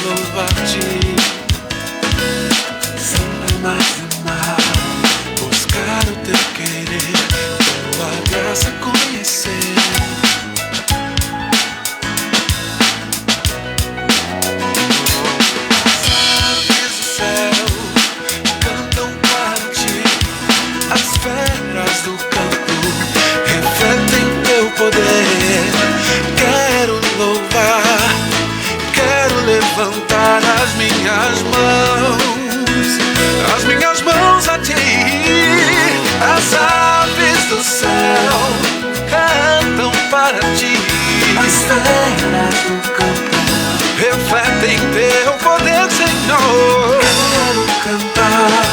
louvar-te, sempre mais e mais, buscar o teu querer, tua graça conhecer. Quero louvar, quero levantar as minhas mãos a ti. As aves do céu cantam para ti, as feras do campo refletem teu poder, Senhor. Quero cantar,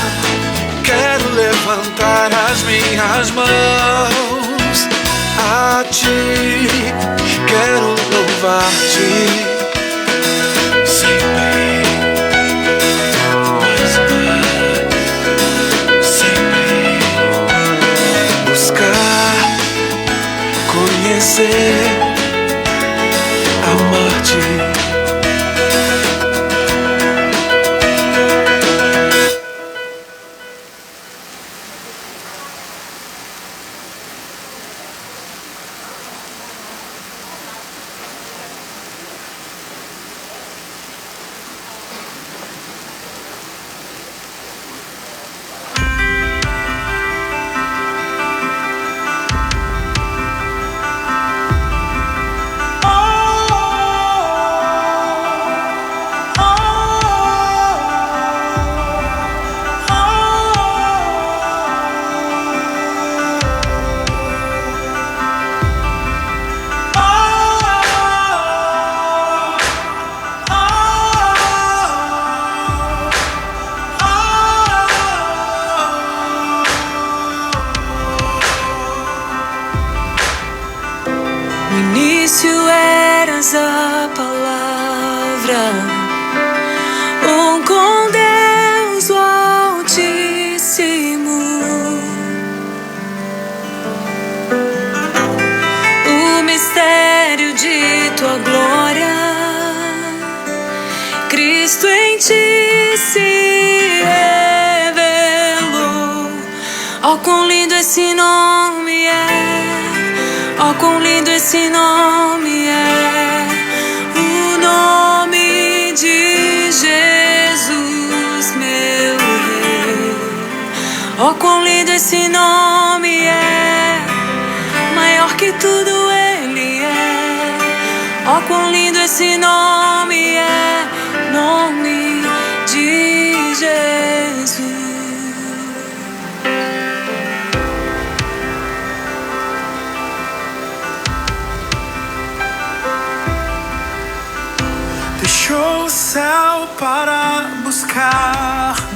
quero levantar as minhas mãos a ti, quero louvar-te, sempre, mais, sempre, buscar, conhecer, amar-te. A palavra, com Deus o Altíssimo, o mistério de tua glória, Cristo em ti se revelou. Oh, quão lindo esse nome é! Oh, quão lindo esse nome é! O nome de Jesus, meu Rei. Oh, quão lindo esse nome é! Maior que tudo ele é. Oh, quão lindo esse nome é! Nome de Jesus. Deixou o céu para buscar-nos,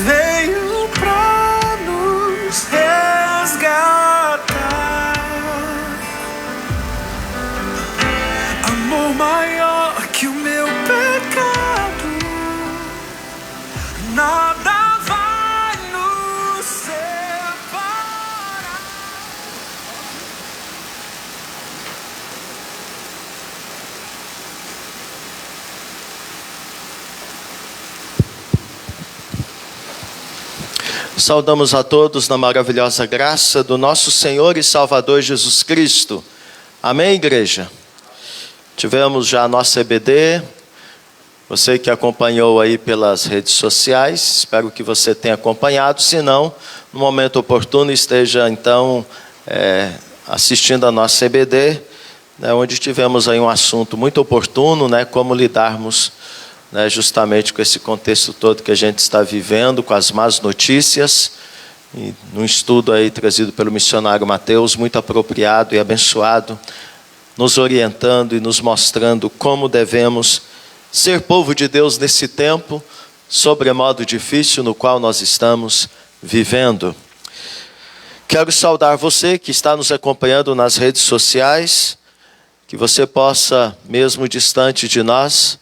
veio pra nos resgatar. Amor maior que o meu pecado, nada vai nos separar. Saudamos a todos na maravilhosa graça do nosso Senhor e Salvador Jesus Cristo. Amém, igreja? Tivemos já a nossa EBD, você que acompanhou aí pelas redes sociais, espero que você tenha acompanhado, se não, no momento oportuno esteja então assistindo a nossa EBD, né, onde tivemos aí um assunto muito oportuno, né, como lidarmos, né, justamente com esse contexto todo que a gente está vivendo, com as más notícias, e num estudo aí trazido pelo missionário Mateus, muito apropriado e abençoado, nos orientando e nos mostrando como devemos ser povo de Deus nesse tempo, sobremodo difícil no qual nós estamos vivendo. Quero saudar você que está nos acompanhando nas redes sociais, que você possa, mesmo distante de nós,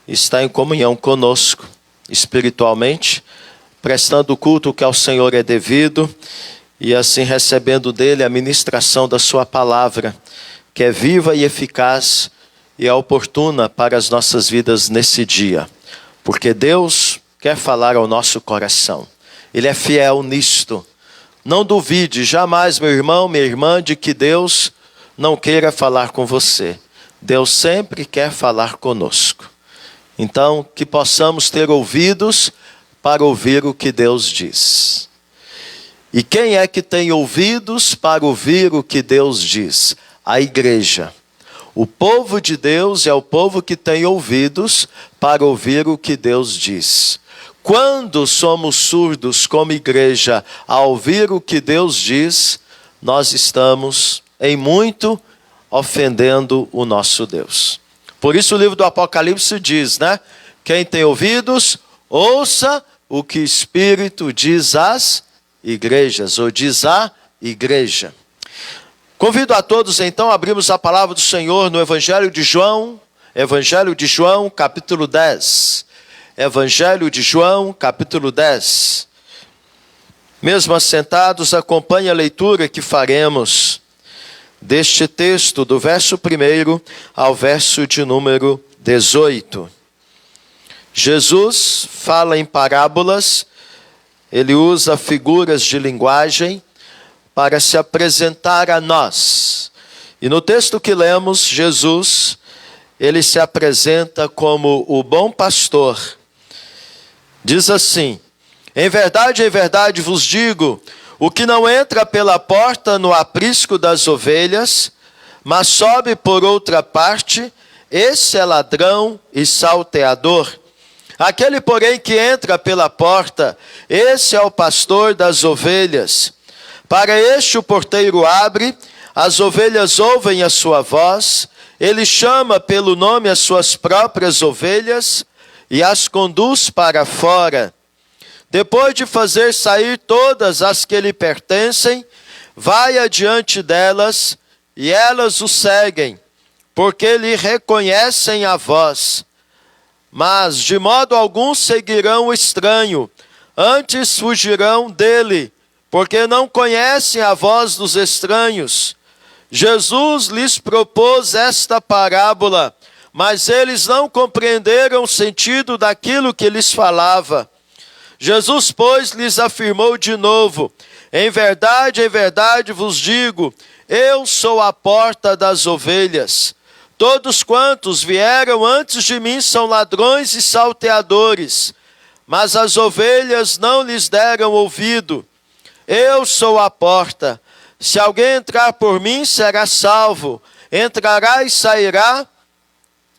estar em comunhão conosco, espiritualmente, prestando o culto que ao Senhor é devido, e assim recebendo dele a ministração da sua palavra, que é viva e eficaz, e é oportuna para as nossas vidas nesse dia, porque Deus quer falar ao nosso coração. Ele é fiel nisto. Não duvide jamais, meu irmão, minha irmã, de que Deus não queira falar com você. Deus sempre quer falar conosco. Então, que possamos ter ouvidos para ouvir o que Deus diz. E quem é que tem ouvidos para ouvir o que Deus diz? A igreja. O povo de Deus é o povo que tem ouvidos para ouvir o que Deus diz. Quando somos surdos como igreja a ouvir o que Deus diz, nós estamos em muito ofendendo o nosso Deus. Por isso o livro do Apocalipse diz, né? Quem tem ouvidos, ouça o que o Espírito diz às igrejas, ou diz à igreja. Convido a todos então a abrirmos a palavra do Senhor no Evangelho de João, capítulo 10. Evangelho de João, capítulo 10. Mesmo assentados, acompanhe a leitura que faremos deste texto, do verso 1 ao verso de número 18. Jesus fala em parábolas, ele usa figuras de linguagem para se apresentar a nós. E no texto que lemos, Jesus, ele se apresenta como o bom pastor. Diz assim: em verdade vos digo, o que não entra pela porta no aprisco das ovelhas, mas sobe por outra parte, esse é ladrão e salteador. Aquele, porém, que entra pela porta, esse é o pastor das ovelhas. Para este o porteiro abre, as ovelhas ouvem a sua voz, ele chama pelo nome as suas próprias ovelhas e as conduz para fora. Depois de fazer sair todas as que lhe pertencem, vai adiante delas e elas o seguem, porque lhe reconhecem a voz. Mas de modo algum seguirão o estranho, antes fugirão dele, porque não conhecem a voz dos estranhos. Jesus lhes propôs esta parábola, mas eles não compreenderam o sentido daquilo que lhes falava. Jesus, pois, lhes afirmou de novo: em verdade vos digo, eu sou a porta das ovelhas. Todos quantos vieram antes de mim são ladrões e salteadores, mas as ovelhas não lhes deram ouvido. Eu sou a porta. Se alguém entrar por mim, será salvo. Entrará e sairá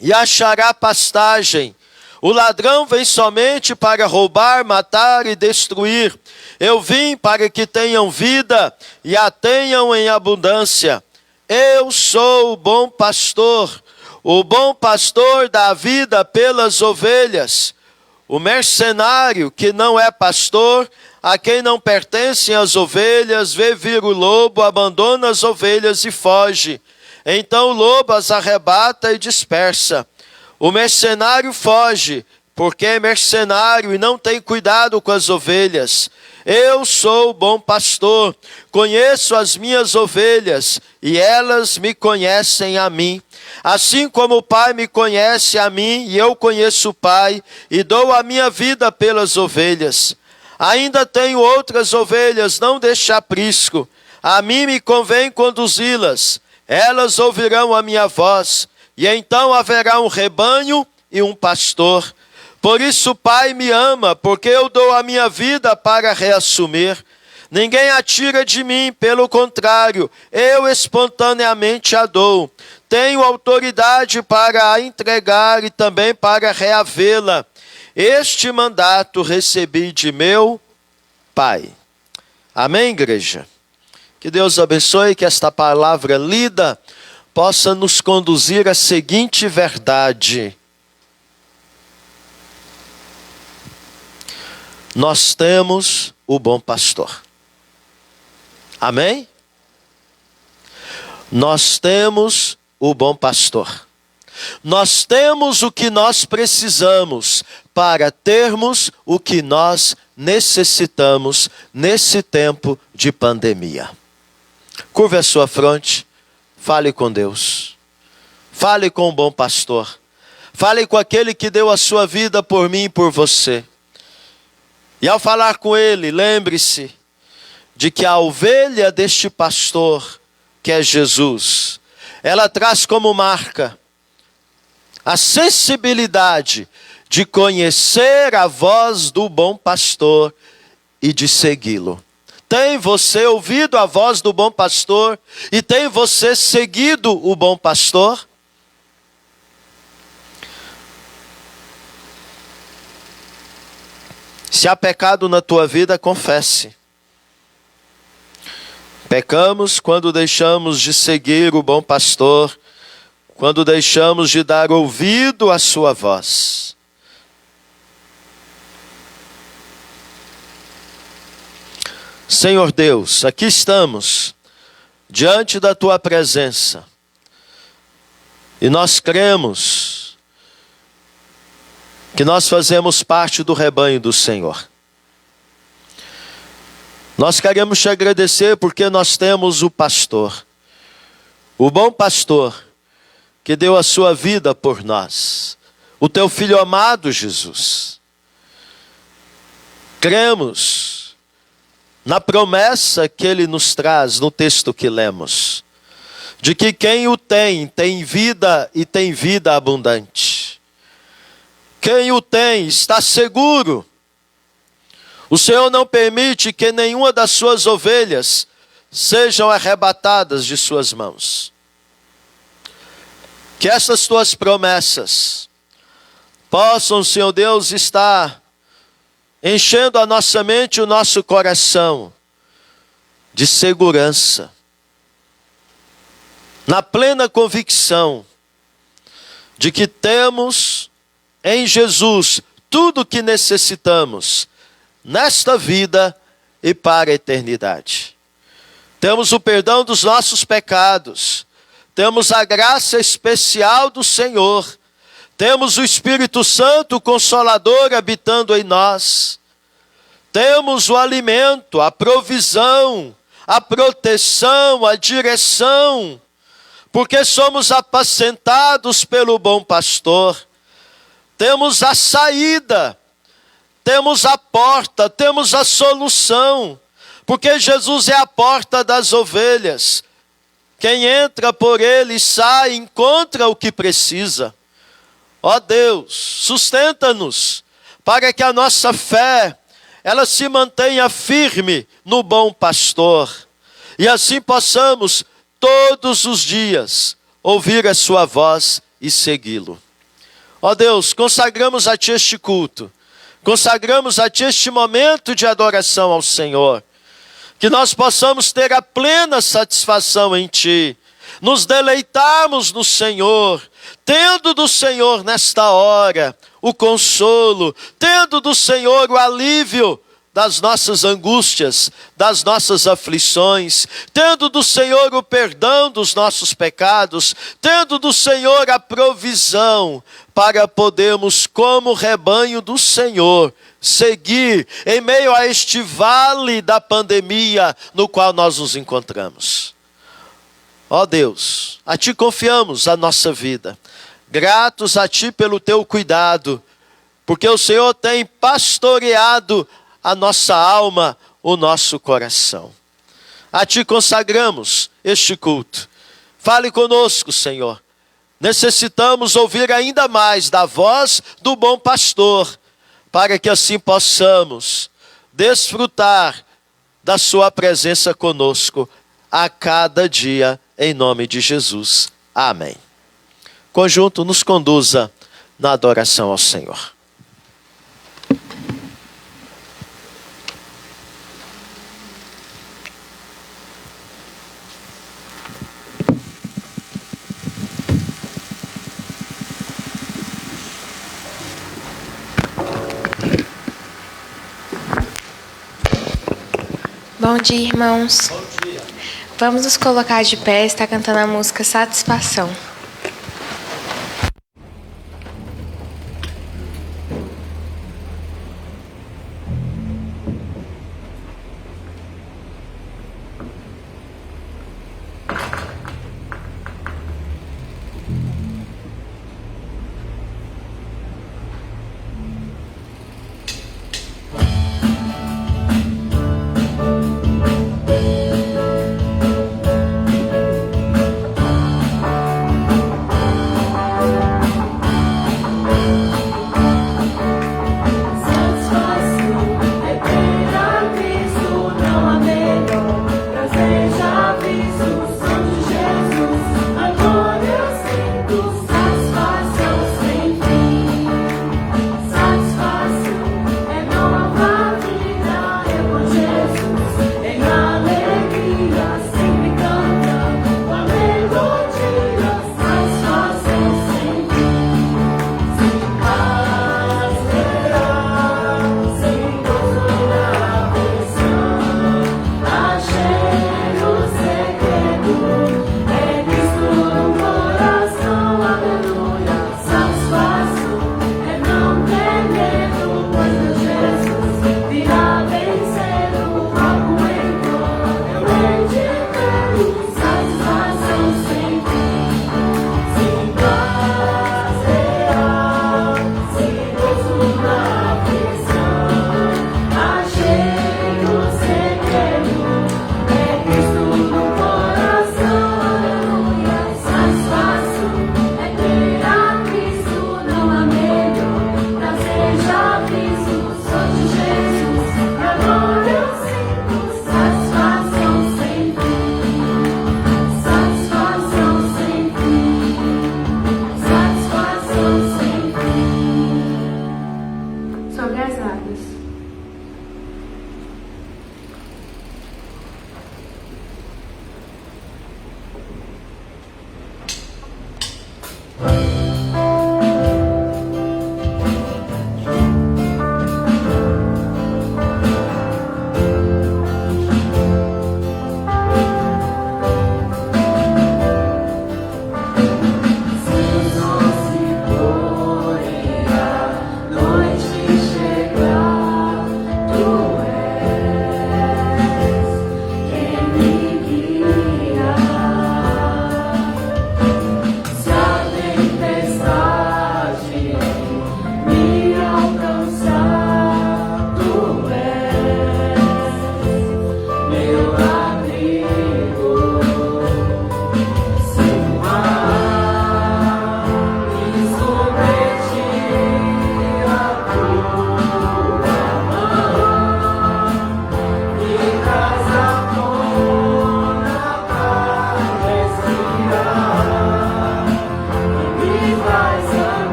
e achará pastagem. O ladrão vem somente para roubar, matar e destruir. Eu vim para que tenham vida e a tenham em abundância. Eu sou o bom pastor. O bom pastor dá vida pelas ovelhas. O mercenário que não é pastor, a quem não pertencem as ovelhas, vê vir o lobo, abandona as ovelhas e foge. Então o lobo as arrebata e dispersa. O mercenário foge, porque é mercenário e não tem cuidado com as ovelhas. Eu sou o bom pastor, conheço as minhas ovelhas e elas me conhecem a mim. Assim como o Pai me conhece a mim e eu conheço o Pai e dou a minha vida pelas ovelhas. Ainda tenho outras ovelhas, não deste aprisco. A mim me convém conduzi-las. Elas ouvirão a minha voz e então haverá um rebanho e um pastor. Por isso o Pai me ama, porque eu dou a minha vida para reassumir. Ninguém a tira de mim, pelo contrário, eu espontaneamente a dou. Tenho autoridade para a entregar e também para reavê-la. Este mandato recebi de meu Pai. Amém, igreja? Que Deus abençoe, que esta palavra lida possa nos conduzir à seguinte verdade: nós temos o bom pastor. Amém? Nós temos o bom pastor. Nós temos o que nós precisamos para termos o que nós necessitamos nesse tempo de pandemia. Curve a sua fronte, fale com Deus. Fale com o bom pastor. Fale com aquele que deu a sua vida por mim e por você. E ao falar com ele, lembre-se de que a ovelha deste pastor, que é Jesus, ela traz como marca a sensibilidade de conhecer a voz do bom pastor e de segui-lo. Tem você ouvido a voz do bom pastor e tem você seguido o bom pastor? Se há pecado na tua vida, confesse. Pecamos quando deixamos de seguir o bom pastor, quando deixamos de dar ouvido à sua voz. Senhor Deus, aqui estamos, diante da tua presença, e nós cremos que nós fazemos parte do rebanho do Senhor. Nós queremos te agradecer porque nós temos o pastor, o bom pastor, que deu a sua vida por nós, o teu Filho amado Jesus. Cremos na promessa que ele nos traz no texto que lemos, de que quem o tem, tem vida e tem vida abundante. Quem o tem está seguro. O Senhor não permite que nenhuma das suas ovelhas sejam arrebatadas de suas mãos. Que essas tuas promessas possam, Senhor Deus, estar enchendo a nossa mente e o nosso coração de segurança, na plena convicção de que temos em Jesus tudo o que necessitamos nesta vida e para a eternidade. Temos o perdão dos nossos pecados, temos a graça especial do Senhor, temos o Espírito Santo Consolador habitando em nós, temos o alimento, a provisão, a proteção, a direção, porque somos apacentados pelo bom pastor. Temos a saída, temos a porta, temos a solução, porque Jesus é a porta das ovelhas. Quem entra por ele sai, encontra o que precisa. Ó Deus, sustenta-nos para que a nossa fé, ela se mantenha firme no bom pastor. E assim possamos todos os dias ouvir a sua voz e segui-lo. Ó Deus, consagramos a Ti este culto, consagramos a Ti este momento de adoração ao Senhor, que nós possamos ter a plena satisfação em Ti, nos deleitarmos no Senhor, tendo do Senhor nesta hora o consolo, tendo do Senhor o alívio das nossas angústias, das nossas aflições, tendo do Senhor o perdão dos nossos pecados, tendo do Senhor a provisão para podermos, como rebanho do Senhor, seguir em meio a este vale da pandemia no qual nós nos encontramos. Ó Deus, a Ti confiamos a nossa vida, gratos a Ti pelo Teu cuidado, porque o Senhor tem pastoreado a nossa alma, o nosso coração. A Ti consagramos este culto. Fale conosco, Senhor. Necessitamos ouvir ainda mais da voz do bom pastor, para que assim possamos desfrutar da Sua presença conosco a cada dia, em nome de Jesus. Amém. Conjunto, nos conduza na adoração ao Senhor. Bom dia, irmãos. Bom dia. Vamos nos colocar de pé, está cantando a música Satisfação.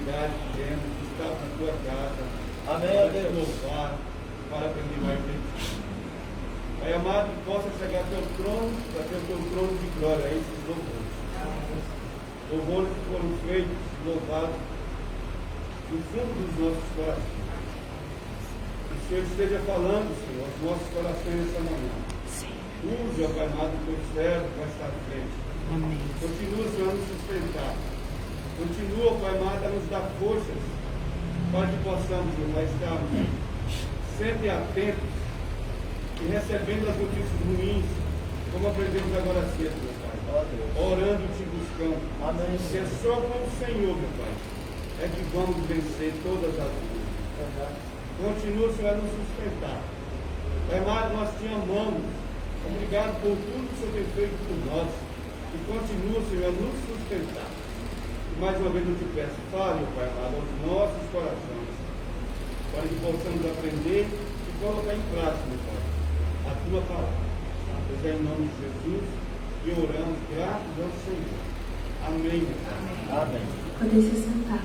oportunidade que temos de estar na tua casa. Amém, para ó Deus. te louvar, para aprender mais de ti. Pai amado, que possa chegar ao teu trono, para ter o teu trono de glória, a esses louvores. Louvores que foram feitos, louvados, no fundo dos nossos corações. Que o Senhor esteja falando, Senhor, aos nossos corações essa manhã. Use, ó Pai amado, o teu servo que vai estar à frente. Continua, Senhor, a nos sustentar. Continua, Pai amado, a nos dar forças para que possamos, Senhor, Pai, estar sempre atentos e recebendo as notícias ruins, como aprendemos agora cedo, meu Pai. Orando e te buscando. Amém. Que é só com o Senhor, meu Pai, é que vamos vencer todas as lutas. Continua, Senhor, a nos sustentar. Pai amado, nós te amamos. Obrigado por tudo que o Senhor tem feito por nós. E continua, Senhor, a nos sustentar. E mais uma vez eu te peço, fale, Pai amado, aos nossos corações, para que possamos aprender e colocar em prática, meu Pai, a tua palavra. Pois é em nome de Jesus que oramos, graças ao Senhor. Amém, meu Pai. Amém. Podem se sentar.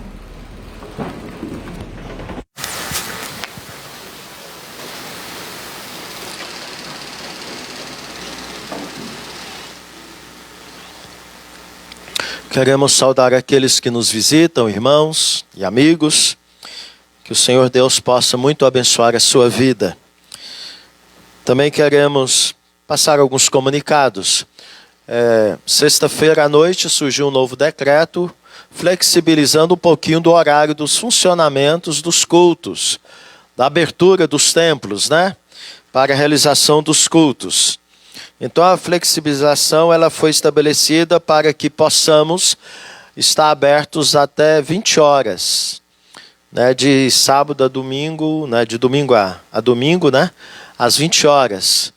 Queremos saudar aqueles que nos visitam, irmãos e amigos. Que o Senhor Deus possa muito abençoar a sua vida. Também queremos passar alguns comunicados. Sexta-feira à noite surgiu um novo decreto flexibilizando um pouquinho do horário dos funcionamentos dos cultos, da abertura dos templos, né? Para a realização dos cultos. Então a flexibilização ela foi estabelecida para que possamos estar abertos até 20 horas, né, de sábado a domingo, né, de domingo a domingo, né, às 20 horas.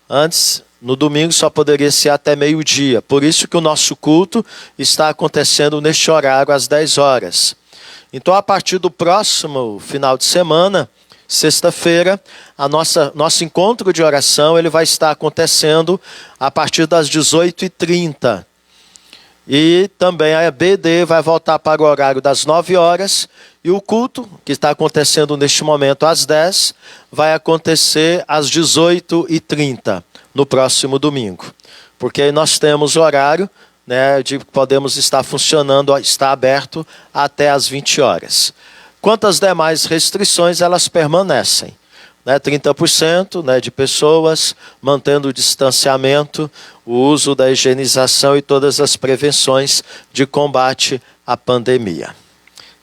Antes, no domingo só poderia ser até meio-dia. Por isso que o nosso culto está acontecendo neste horário às 10 horas. Então a partir do próximo final de semana, sexta-feira, nosso encontro de oração ele vai estar acontecendo a partir das 18h30. E também a EBD vai voltar para o horário das 9 horas. E o culto, que está acontecendo neste momento às 10, vai acontecer às 18h30, no próximo domingo. Porque aí nós temos horário, né, de podemos estar funcionando, está aberto até às 20 horas. Quanto às demais restrições, elas permanecem. 30%, né, de pessoas, mantendo o distanciamento, o uso da higienização e todas as prevenções de combate à pandemia.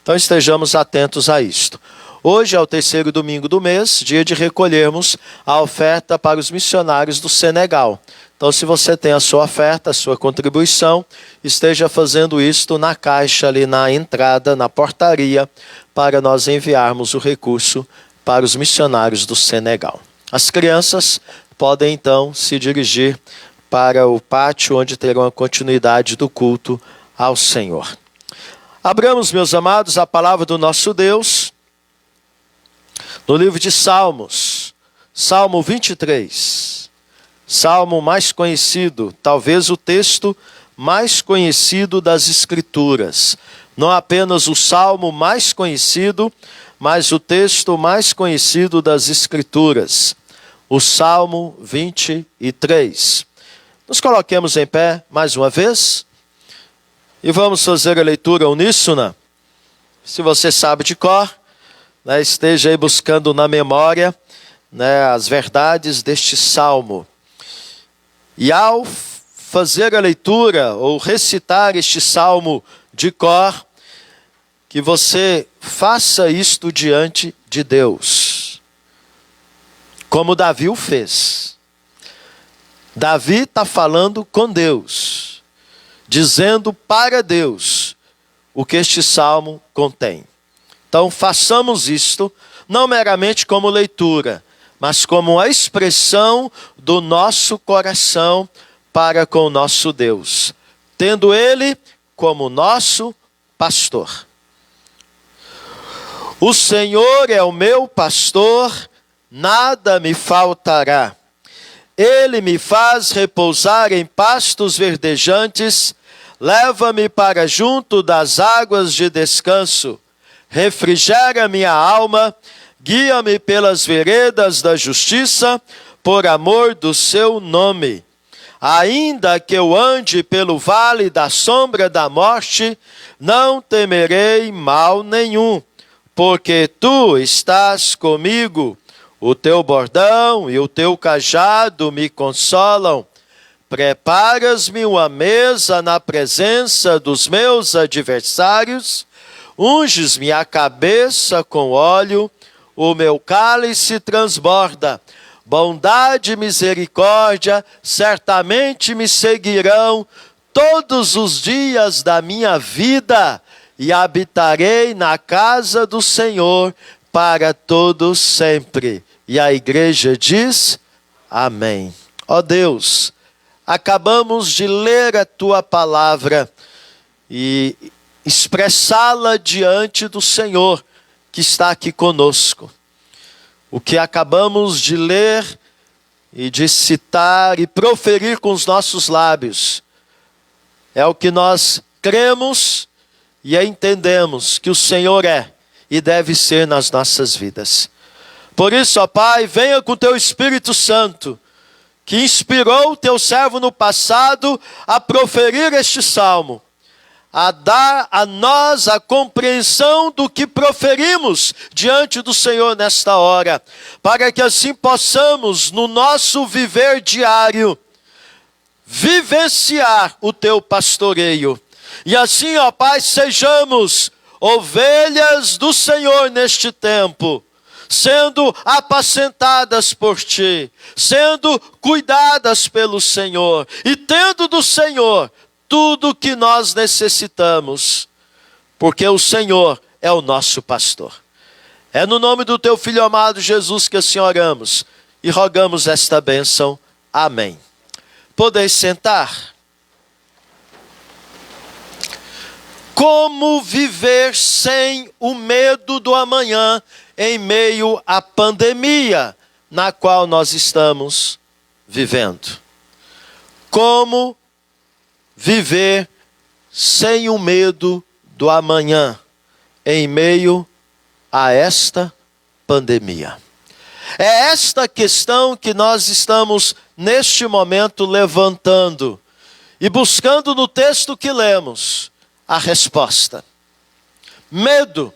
Então estejamos atentos a isto. Hoje é o terceiro domingo do mês, dia de recolhermos a oferta para os missionários do Senegal. Então, se você tem a sua oferta, a sua contribuição, esteja fazendo isto na caixa ali na entrada, na portaria, para nós enviarmos o recurso para os missionários do Senegal. As crianças podem então se dirigir para o pátio onde terão a continuidade do culto ao Senhor. Abramos, meus amados, a palavra do nosso Deus no livro de Salmos, Salmo 23. Salmo mais conhecido, talvez o texto mais conhecido das Escrituras. Não apenas o salmo mais conhecido, mas o texto mais conhecido das Escrituras. O Salmo 23. Nos coloquemos em pé mais uma vez e vamos fazer a leitura uníssona. Se você sabe de cor, né, esteja aí buscando na memória, né, as verdades deste salmo. E ao fazer a leitura ou recitar este salmo de cor, que você faça isto diante de Deus, como Davi o fez. Davi está falando com Deus, dizendo para Deus o que este salmo contém. Então façamos isto, não meramente como leitura, mas como a expressão do nosso coração para com o nosso Deus, tendo Ele como nosso pastor. O Senhor é o meu pastor, nada me faltará. Ele me faz repousar em pastos verdejantes, leva-me para junto das águas de descanso. refrigera minha alma, guia-me pelas veredas da justiça, por amor do seu nome. Ainda que eu ande pelo vale da sombra da morte, não temerei mal nenhum, porque tu estás comigo. O teu bordão e o teu cajado me consolam. Preparas-me uma mesa na presença dos meus adversários, unges-me a cabeça com óleo, o meu cálice transborda. Bondade e misericórdia certamente me seguirão todos os dias da minha vida, e habitarei na casa do Senhor para todo sempre. E a igreja diz, amém. Ó Deus, acabamos de ler a tua palavra e expressá-la diante do Senhor que está aqui conosco. O que acabamos de ler e de citar e proferir com os nossos lábios é o que nós cremos e entendemos que o Senhor é e deve ser nas nossas vidas. Por isso, ó Pai, venha com teu Espírito Santo, que inspirou o teu servo no passado a proferir este salmo, a dar a nós a compreensão do que proferimos diante do Senhor nesta hora, para que assim possamos, no nosso viver diário, vivenciar o teu pastoreio. E assim, ó Pai, sejamos ovelhas do Senhor neste tempo, sendo apacentadas por Ti, sendo cuidadas pelo Senhor, e tendo do Senhor tudo o que nós necessitamos, porque o Senhor é o nosso pastor. É no nome do Teu Filho amado Jesus que assim oramos e rogamos esta bênção. Amém. Podeis sentar. Como viver sem o medo do amanhã em meio à pandemia na qual nós estamos vivendo? Como viver sem o medo do amanhã em meio a esta pandemia? É esta questão que nós estamos neste momento levantando e buscando no texto que lemos a resposta. Medo,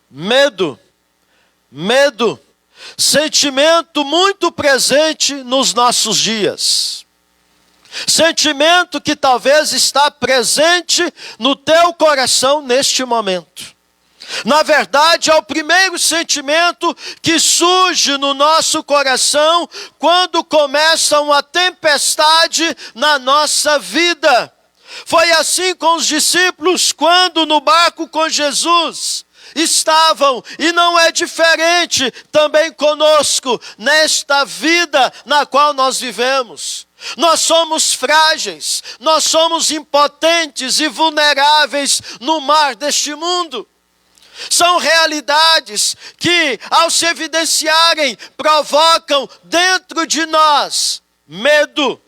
medo, medo, sentimento muito presente nos nossos dias. Sentimento que talvez está presente no teu coração neste momento. Na verdade, é o primeiro sentimento que surge no nosso coração quando começa uma tempestade na nossa vida. Foi assim com os discípulos quando no barco com Jesus estavam, e não é diferente também conosco nesta vida na qual nós vivemos. Nós somos frágeis, nós somos impotentes e vulneráveis no mar deste mundo. São realidades que, ao se evidenciarem, provocam dentro de nós medo.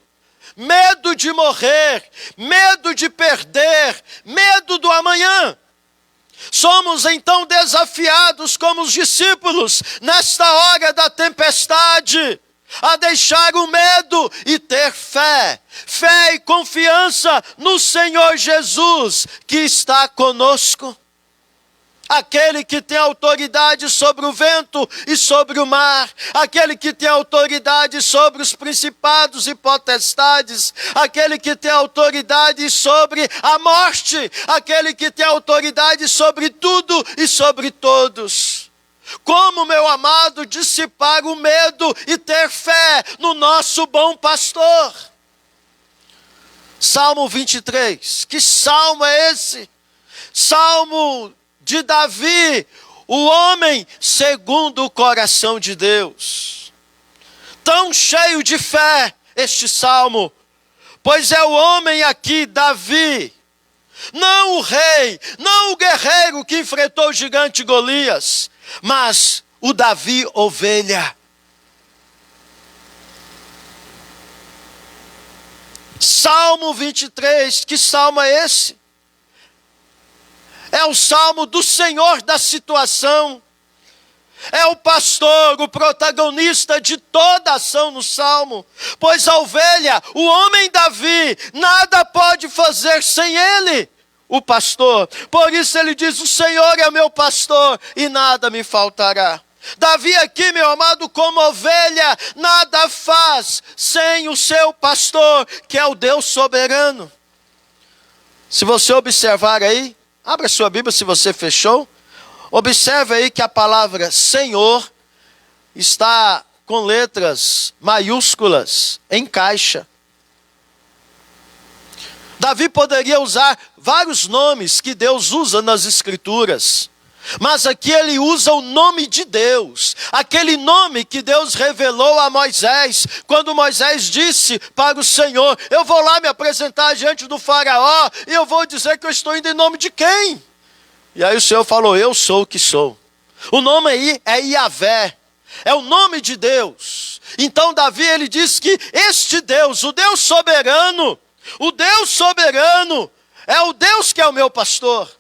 Medo de morrer, medo de perder, medo do amanhã. Somos então desafiados como os discípulos, nesta hora da tempestade, a deixar o medo e ter fé. Fé e confiança no Senhor Jesus, que está conosco. Aquele que tem autoridade sobre o vento e sobre o mar, aquele que tem autoridade sobre os principados e potestades, aquele que tem autoridade sobre a morte, aquele que tem autoridade sobre tudo e sobre todos. Como, meu amado, dissipar o medo e ter fé no nosso bom pastor? Salmo 23, que salmo é esse? Salmo de Davi, o homem segundo o coração de Deus. Tão cheio de fé este salmo, pois é o homem aqui, Davi, não o rei, não o guerreiro que enfrentou o gigante Golias, mas o Davi ovelha. Salmo 23, que salmo é esse? É o salmo do Senhor da situação. É o pastor, o protagonista de toda a ação no salmo. Pois a ovelha, o homem Davi, nada pode fazer sem ele, o pastor. Por isso ele diz: o Senhor é o meu pastor e nada me faltará. Davi aqui, meu amado, como ovelha, nada faz sem o seu pastor, que é o Deus soberano. Se você observar aí, abra sua Bíblia se você fechou. Observe aí que a palavra Senhor está com letras maiúsculas, em caixa. Davi poderia usar vários nomes que Deus usa nas Escrituras, mas aqui ele usa o nome de Deus, aquele nome que Deus revelou a Moisés, quando Moisés disse para o Senhor: eu vou lá me apresentar diante do faraó, e eu vou dizer que eu estou indo em nome de quem? E aí o Senhor falou: eu sou o que sou. O nome aí é Yahvé, é o nome de Deus. Então Davi, ele diz que este Deus, o Deus soberano, é o Deus que é o meu pastor.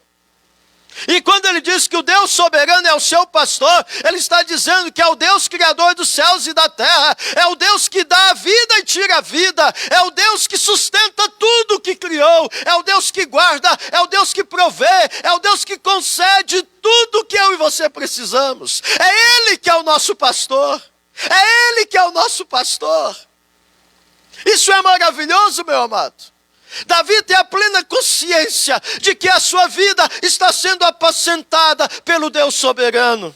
E quando ele diz que o Deus soberano é o seu pastor, ele está dizendo que é o Deus criador dos céus e da terra, é o Deus que dá a vida e tira a vida, é o Deus que sustenta tudo que criou, é o Deus que guarda, é o Deus que provê, é o Deus que concede tudo que eu e você precisamos. É Ele que é o nosso pastor, é Ele que é o nosso pastor. Isso é maravilhoso, meu amado. Davi tem a plena consciência de que a sua vida está sendo apacentada pelo Deus soberano.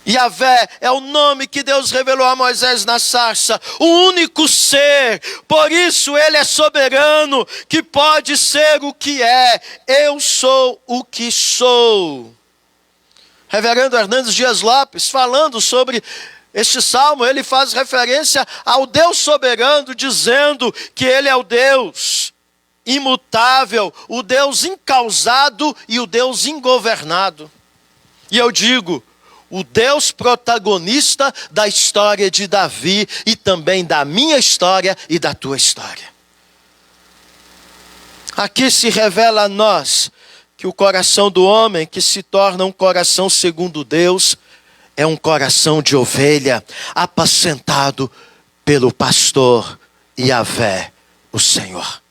Yahvé é o nome que Deus revelou a Moisés na sarça, o único ser, por isso ele é soberano, que pode ser o que é. Eu sou o que sou. Reverendo Hernandes Dias Lopes, falando sobre este salmo, ele faz referência ao Deus soberano, dizendo que ele é o Deus imutável, o Deus incausado e o Deus ingovernado. E eu digo, o Deus protagonista da história de Davi e também da minha história e da tua história. Aqui se revela a nós que o coração do homem, que se torna um coração segundo Deus, é um coração de ovelha, apacentado pelo pastor Yahvé, o Senhor.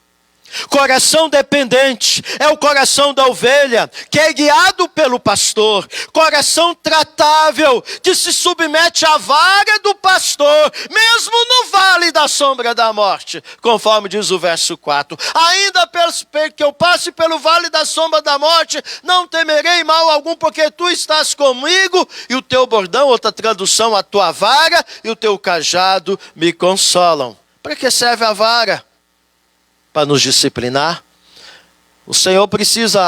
Coração dependente é o coração da ovelha, que é guiado pelo pastor. Coração tratável, que se submete à vara do pastor, mesmo no vale da sombra da morte, conforme diz o verso 4. Ainda que eu passe pelo vale da sombra da morte, não temerei mal algum, porque tu estás comigo, e o teu bordão, outra tradução, a tua vara e o teu cajado me consolam. Para que serve a vara? Para nos disciplinar. O Senhor precisa,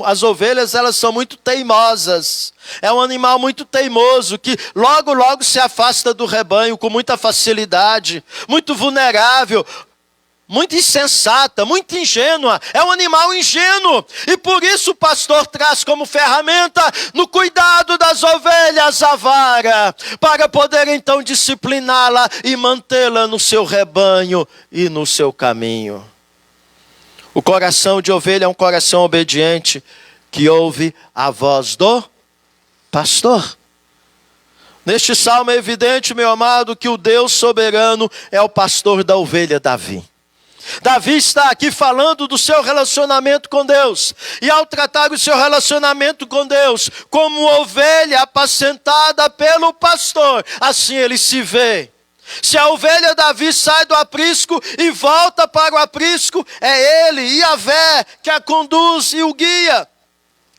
as ovelhas, elas são muito teimosas. É um animal muito teimoso, que logo se afasta do rebanho com muita facilidade, muito vulnerável, muito insensata, muito ingênua. É um animal ingênuo. E por isso o pastor traz como ferramenta no cuidado das ovelhas a vara, para poder então discipliná-la e mantê-la no seu rebanho e no seu caminho. O coração de ovelha é um coração obediente, que ouve a voz do pastor. Neste salmo é evidente, meu amado, que o Deus soberano é o pastor da ovelha Davi. Davi está aqui falando do seu relacionamento com Deus. E ao tratar o seu relacionamento com Deus como ovelha apacentada pelo pastor, assim ele se vê. Se a ovelha Davi sai do aprisco e volta para o aprisco, é ele, Yahvé, que a conduz e o guia.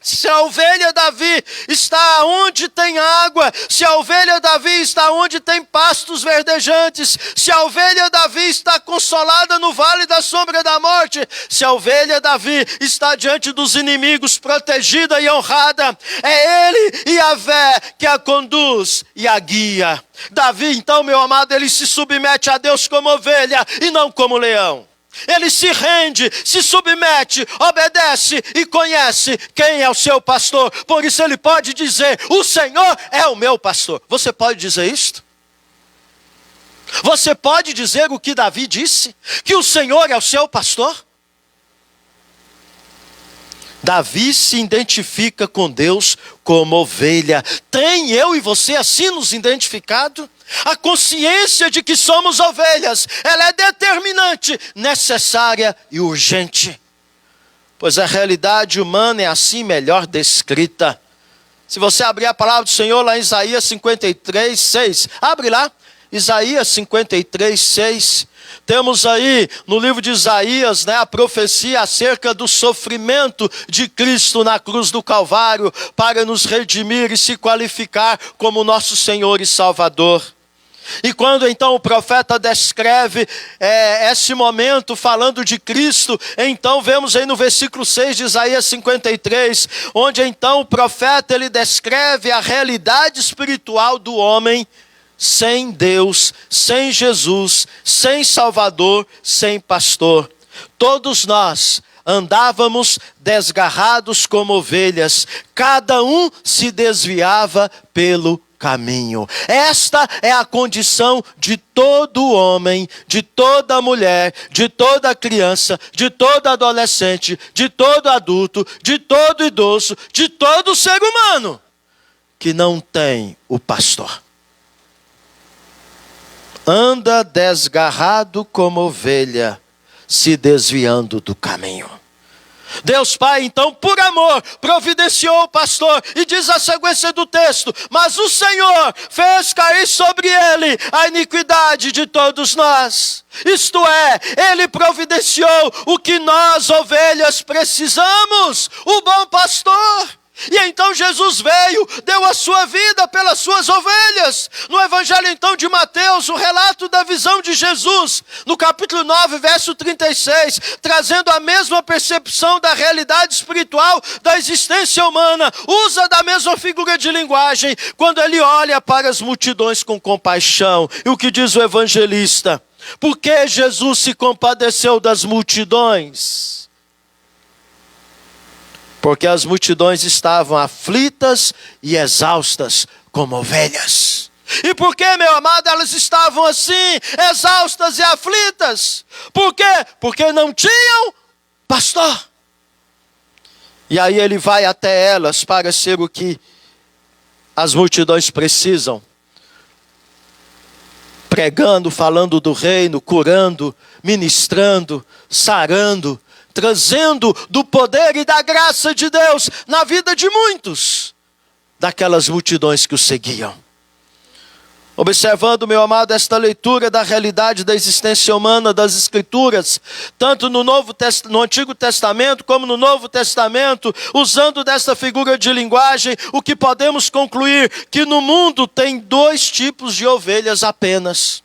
Se a ovelha Davi está onde tem água, se a ovelha Davi está onde tem pastos verdejantes, se a ovelha Davi está consolada no vale da sombra da morte, se a ovelha Davi está diante dos inimigos protegida e honrada, é ele, Yahvé, que a conduz e a guia. Davi, então, meu amado, ele se submete a Deus como ovelha e não como leão. Ele se rende, se submete, obedece e conhece quem é o seu pastor. Por isso ele pode dizer: o Senhor é o meu pastor. Você pode dizer isto? Você pode dizer o que Davi disse? Que o Senhor é o seu pastor? Davi se identifica com Deus como ovelha. Tem eu e você assim nos identificado? A consciência de que somos ovelhas, ela é determinante, necessária e urgente. Pois a realidade humana é assim melhor descrita. Se você abrir a palavra do Senhor lá em Isaías 53, 6. Abre lá, Isaías 53, 6. Temos aí no livro de Isaías, a profecia acerca do sofrimento de Cristo na cruz do Calvário para nos redimir e se qualificar como nosso Senhor e Salvador. E quando então o profeta descreve esse momento falando de Cristo, então vemos aí no versículo 6 de Isaías 53, onde então o profeta ele descreve a realidade espiritual do homem sem Deus, sem Jesus, sem Salvador, sem pastor. Todos nós andávamos desgarrados como ovelhas, cada um se desviava pelo caminho. Esta é a condição de todo homem, de toda mulher, de toda criança, de todo adolescente, de todo adulto, de todo idoso, de todo ser humano que não tem o pastor. Anda desgarrado como ovelha, se desviando do caminho. Deus Pai, então, por amor, providenciou o pastor, e diz a sequência do texto: mas o Senhor fez cair sobre ele a iniquidade de todos nós. Isto é, ele providenciou o que nós, ovelhas, precisamos, o bom pastor. E então Jesus veio, deu a sua vida pelas suas ovelhas. No Evangelho então de Mateus, o relato da visão de Jesus, no capítulo 9, verso 36, trazendo a mesma percepção da realidade espiritual da existência humana, usa da mesma figura de linguagem, quando ele olha para as multidões com compaixão. E o que diz o evangelista? Por que Jesus se compadeceu das multidões? Porque as multidões estavam aflitas e exaustas como ovelhas. E por que, meu amado, elas estavam assim, exaustas e aflitas? Por quê? Porque não tinham pastor. E aí ele vai até elas para ser o que as multidões precisam. Pregando, falando do reino, curando, ministrando, sarando, trazendo do poder e da graça de Deus na vida de muitos, daquelas multidões que o seguiam. Observando, meu amado, esta leitura da realidade da existência humana das Escrituras, tanto no Antigo Testamento como no Novo Testamento, usando desta figura de linguagem, o que podemos concluir? Que no mundo tem dois tipos de ovelhas apenas: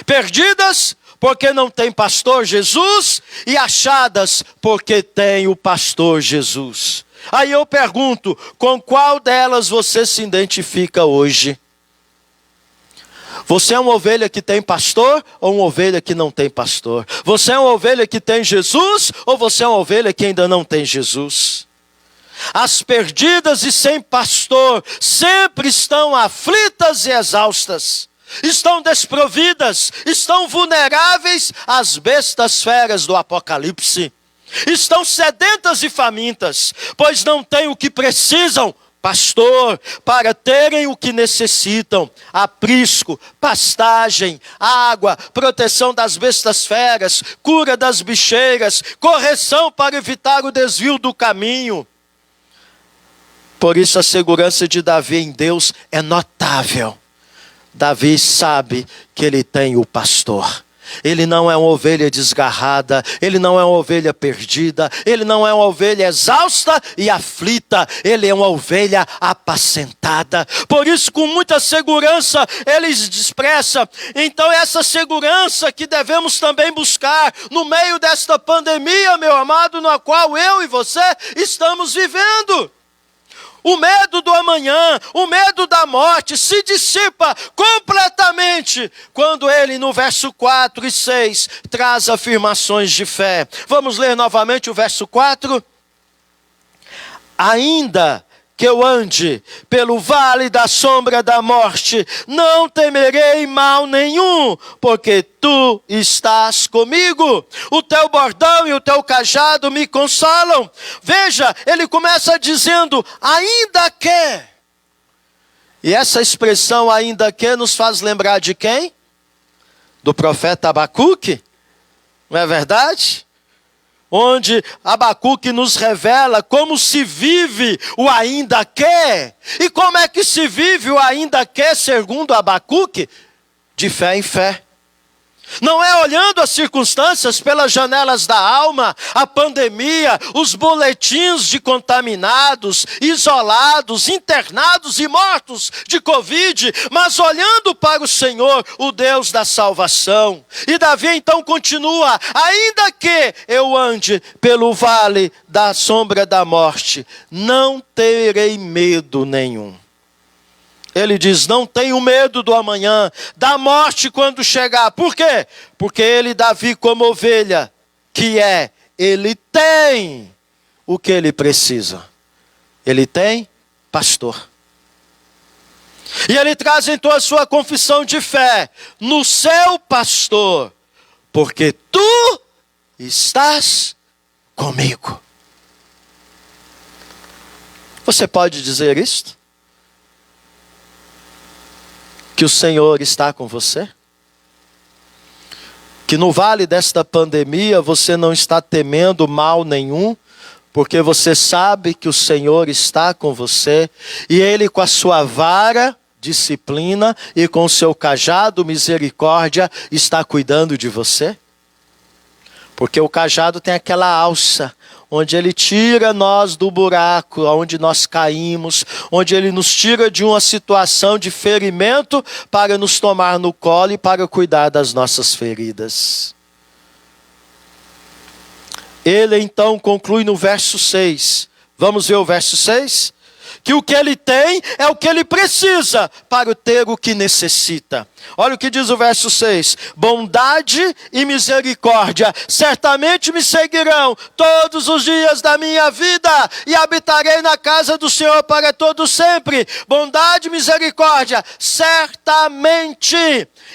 perdidas, porque não tem pastor Jesus, e achadas porque tem o pastor Jesus. Aí eu pergunto, com qual delas você se identifica hoje? Você é uma ovelha que tem pastor ou uma ovelha que não tem pastor? Você é uma ovelha que tem Jesus ou você é uma ovelha que ainda não tem Jesus? As perdidas e sem pastor sempre estão aflitas e exaustas. Estão desprovidas, estão vulneráveis às bestas feras do Apocalipse. Estão sedentas e famintas, pois não têm o que precisam, pastor, para terem o que necessitam: aprisco, pastagem, água, proteção das bestas feras, cura das bicheiras, correção para evitar o desvio do caminho. Por isso a segurança de Davi em Deus é notável. Davi sabe que ele tem o pastor. Ele não é uma ovelha desgarrada, ele não é uma ovelha perdida, ele não é uma ovelha exausta e aflita, ele é uma ovelha apacentada. Por isso, com muita segurança, ele expressa. Então, essa segurança que devemos também buscar no meio desta pandemia, meu amado, na qual eu e você estamos vivendo. O medo do amanhã, o medo da morte se dissipa completamente quando ele, no verso 4 e 6, traz afirmações de fé. Vamos ler novamente o verso 4. Ainda que eu ande pelo vale da sombra da morte, não temerei mal nenhum, porque tu estás comigo. O teu bordão e o teu cajado me consolam. Veja, ele começa dizendo, ainda que. E essa expressão ainda que nos faz lembrar de quem? Do profeta Abacuque, não é verdade? Onde Abacuque nos revela como se vive o ainda que. E como é que se vive o ainda que, segundo Abacuque? De fé em fé. Não é olhando as circunstâncias pelas janelas da alma, a pandemia, os boletins de contaminados, isolados, internados e mortos de Covid, mas olhando para o Senhor, o Deus da salvação. E Davi então continua, ainda que eu ande pelo vale da sombra da morte, não terei medo nenhum. Ele diz, não tenho medo do amanhã, da morte quando chegar. Por quê? Porque ele, Davi, como ovelha, que é, ele tem o que ele precisa. Ele tem pastor. E ele traz então a sua confissão de fé, no seu pastor, porque tu estás comigo. Você pode dizer isto? Que o Senhor está com você? Que no vale desta pandemia você não está temendo mal nenhum, porque você sabe que o Senhor está com você, e Ele com a sua vara, disciplina, e com o seu cajado, misericórdia, está cuidando de você? Porque o cajado tem aquela alça, onde ele tira nós do buraco, onde nós caímos, onde ele nos tira de uma situação de ferimento para nos tomar no colo e para cuidar das nossas feridas. Ele então conclui no verso 6. Vamos ver o verso 6? Que o que ele tem é o que ele precisa para ter o que necessita. Olha o que diz o verso 6. Bondade e misericórdia certamente me seguirão todos os dias da minha vida, e habitarei na casa do Senhor para todo sempre. Bondade e misericórdia, certamente.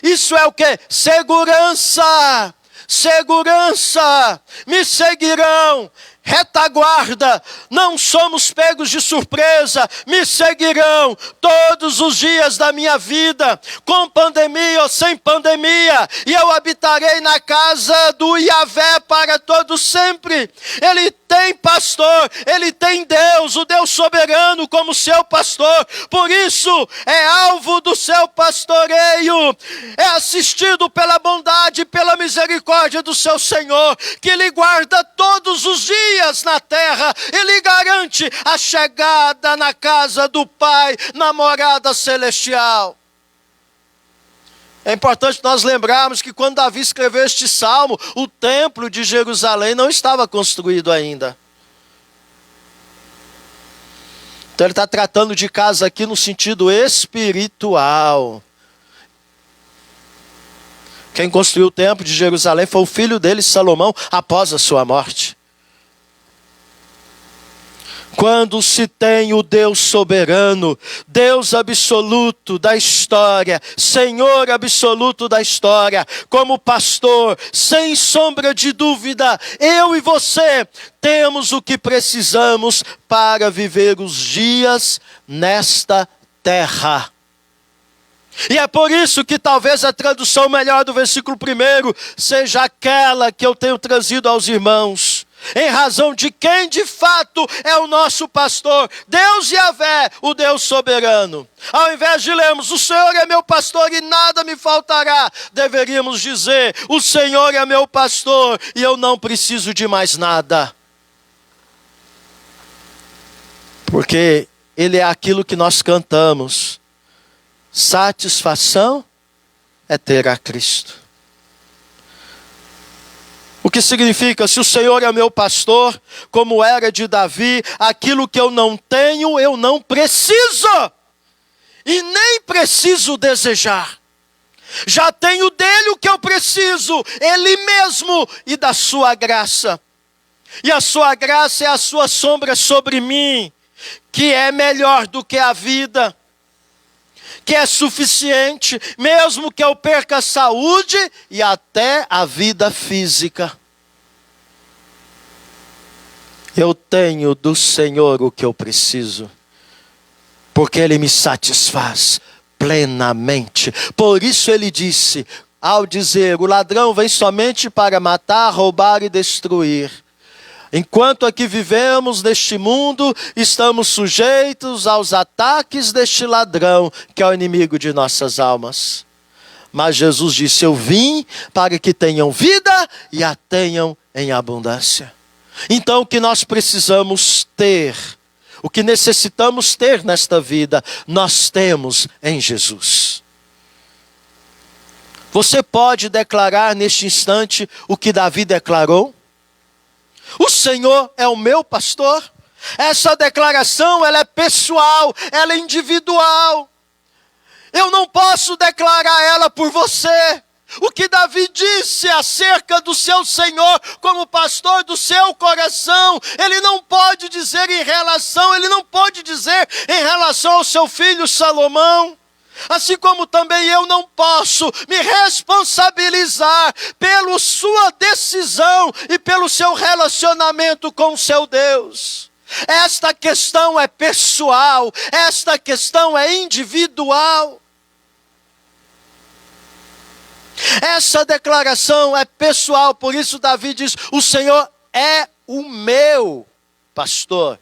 Isso é o que? Segurança. Segurança. Me seguirão. Retaguarda, não somos pegos de surpresa, me seguirão todos os dias da minha vida, com pandemia ou sem pandemia, e eu habitarei na casa do Yahvé para todo sempre. Ele tem pastor, ele tem Deus, o Deus soberano como seu pastor, por isso é alvo do seu pastoreio, é assistido pela bondade e pela misericórdia do seu Senhor, que lhe guarda todos os dias na terra, ele garante a chegada na casa do Pai, na morada celestial. É importante nós lembrarmos que quando Davi escreveu este salmo, o templo de Jerusalém não estava construído ainda. Então ele está tratando de casa aqui no sentido espiritual. Quem construiu o templo de Jerusalém foi o filho dele, Salomão, após a sua morte. Quando se tem o Deus soberano, Deus absoluto da história, Senhor absoluto da história, como pastor, sem sombra de dúvida, eu e você temos o que precisamos para viver os dias nesta terra. E é por isso que talvez a tradução melhor do versículo 1 seja aquela que eu tenho trazido aos irmãos. Em razão de quem de fato é o nosso pastor, Deus Yahvé, o Deus soberano. Ao invés de lermos, o Senhor é meu pastor e nada me faltará, deveríamos dizer, o Senhor é meu pastor e eu não preciso de mais nada. Porque Ele é aquilo que nós cantamos. Satisfação é ter a Cristo. O que significa, se o Senhor é meu pastor, como era de Davi, aquilo que eu não tenho, eu não preciso. E nem preciso desejar. Já tenho dele o que eu preciso, ele mesmo e da sua graça. E a sua graça é a sua sombra sobre mim. que é melhor do que a vida, que é suficiente, mesmo que eu perca a saúde e até a vida física. Eu tenho do Senhor o que eu preciso, porque Ele me satisfaz plenamente. Por isso Ele disse, ao dizer, o ladrão vem somente para matar, roubar e destruir. Enquanto aqui vivemos neste mundo, estamos sujeitos aos ataques deste ladrão, que é o inimigo de nossas almas. Mas Jesus disse, eu vim para que tenham vida e a tenham em abundância. Então o que nós precisamos ter, o que necessitamos ter nesta vida, nós temos em Jesus. Você pode declarar neste instante o que Davi declarou? O Senhor é o meu pastor. Essa declaração, ela é pessoal, ela é individual. Eu não posso declarar ela por você. O que Davi disse acerca do seu Senhor como pastor do seu coração, ele não pode dizer em relação ao seu filho Salomão. Assim como também eu não posso me responsabilizar pela sua decisão e pelo seu relacionamento com o seu Deus. Esta questão é pessoal, esta questão é individual. Essa declaração é pessoal, por isso Davi diz, o Senhor é o meu pastor.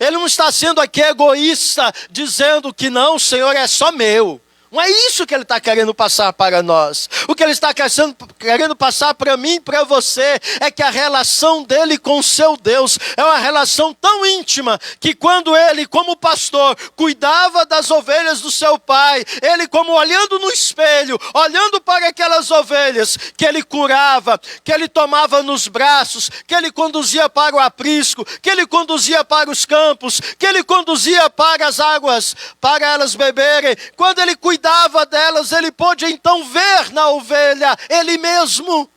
Ele não está sendo aqui egoísta, dizendo que não, o Senhor é só meu. Não é isso que ele está querendo passar para nós. O que ele está querendo passar para mim e para você é que a relação dele com o seu Deus é uma relação tão íntima que quando ele, como pastor, cuidava das ovelhas do seu pai, ele como olhando no espelho, olhando para aquelas ovelhas, que ele curava, que ele tomava nos braços, que ele conduzia para o aprisco, que ele conduzia para os campos, que ele conduzia para as águas, para elas beberem. Quando ele cuidava delas, ele pôde então ver na ovelha ele mesmo.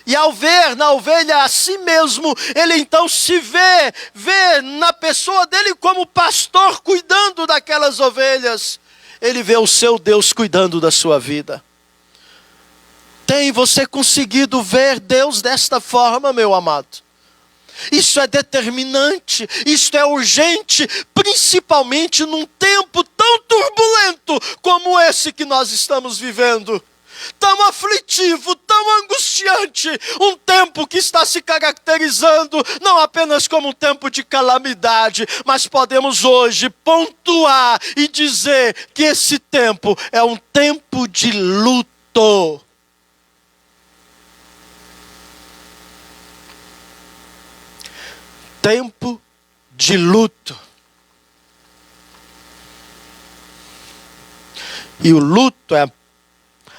E ao ver na ovelha a si mesmo, ele então se vê na pessoa dele como pastor cuidando daquelas ovelhas. Ele vê o seu Deus cuidando da sua vida. Tem você conseguido ver Deus desta forma, meu amado? Isso é determinante, isso é urgente, principalmente num tempo tão turbulento como esse que nós estamos vivendo. Tão aflitivo, tão angustiante, um tempo que está se caracterizando não apenas como um tempo de calamidade, mas podemos hoje pontuar e dizer que esse tempo é um tempo de luto. Tempo de luto. E o luto é a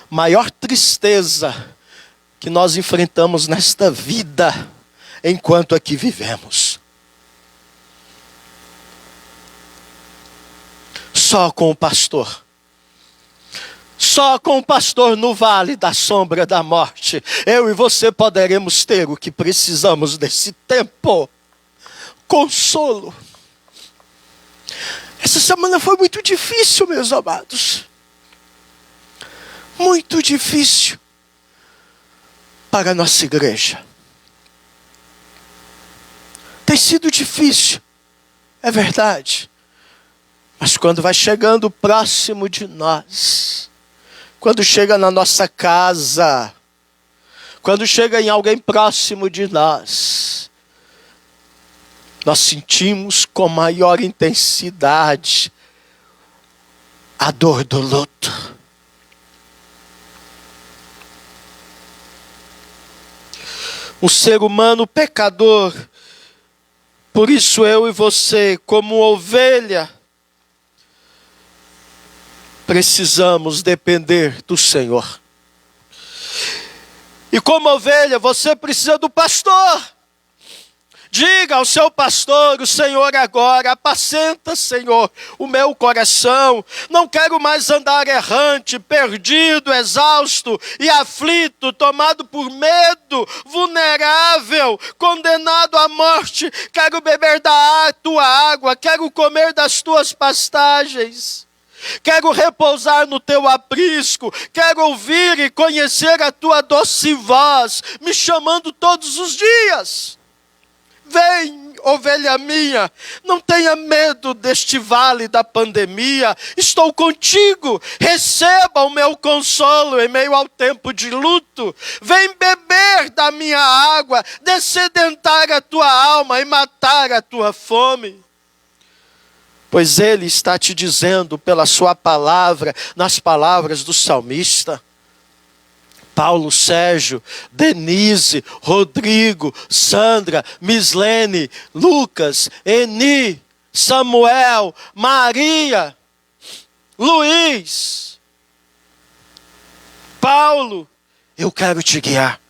maior tristeza que nós enfrentamos nesta vida, enquanto aqui vivemos. Só com o pastor. Só com o pastor no vale da sombra da morte, eu e você poderemos ter o que precisamos desse tempo. Consolo. Essa semana foi muito difícil, meus amados. Muito difícil para a nossa igreja. Tem sido difícil, é verdade. Mas quando vai chegando próximo de nós, quando chega na nossa casa, quando chega em alguém próximo de nós, nós sentimos com maior intensidade a dor do luto. O ser humano pecador, por isso eu e você, como ovelha, precisamos depender do Senhor. E como ovelha, você precisa do pastor. Diga ao seu pastor, o Senhor agora, apacenta, Senhor, o meu coração. Não quero mais andar errante, perdido, exausto e aflito, tomado por medo, vulnerável, condenado à morte. Quero beber da tua água, quero comer das tuas pastagens. Quero repousar no teu aprisco, quero ouvir e conhecer a tua doce voz, me chamando todos os dias. Vem, ovelha minha, não tenha medo deste vale da pandemia, estou contigo, receba o meu consolo em meio ao tempo de luto. Vem beber da minha água, dessedentar a tua alma e matar a tua fome. Pois Ele está te dizendo pela sua palavra, nas palavras do salmista. Paulo, Sérgio, Denise, Rodrigo, Sandra, Mislene, Lucas, Eni, Samuel, Maria, Luiz, Paulo, eu quero te guiar.